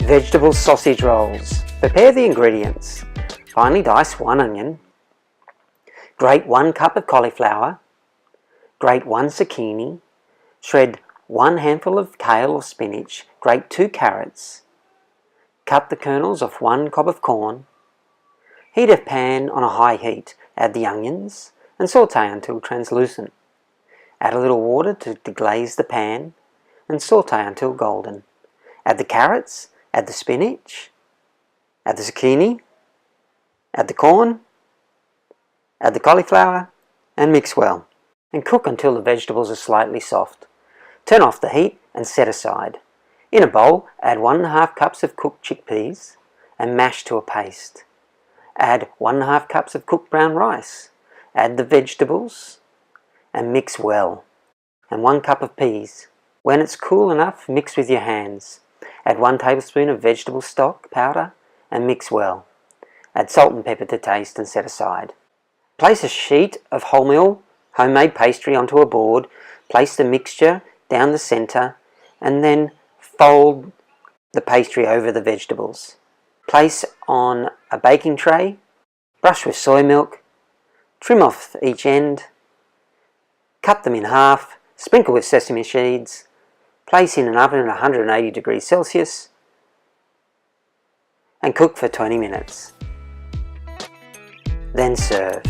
Vegetable sausage rolls. Prepare the ingredients. Finely dice 1 onion. Grate 1 cup of cauliflower. Grate 1 zucchini. Shred 1 handful of kale or spinach. Grate 2 carrots. Cut the kernels off 1 cob of corn. Heat a pan on a high heat. Add the onions and saute until translucent. Add a little water to deglaze the pan and saute until golden. Add the carrots, add the spinach, add the zucchini, add the corn, add the cauliflower and mix well. And cook until the vegetables are slightly soft. Turn off the heat and set aside. In a bowl, add 1½ cups of cooked chickpeas and mash to a paste. Add 1½ cups of cooked brown rice. Add the vegetables and mix well. And 1 cup of peas. When it's cool enough, mix with your hands. Add 1 tablespoon of vegetable stock powder and mix well. Add salt and pepper to taste and set aside. Place a sheet of wholemeal homemade pastry onto a board. Place the mixture down the center and then fold the pastry over the vegetables. Place on a baking tray, brush with soy milk, trim off each end, cut them in half, sprinkle with sesame seeds, place in an oven at 180 degrees Celsius and cook for 20 minutes. Then serve.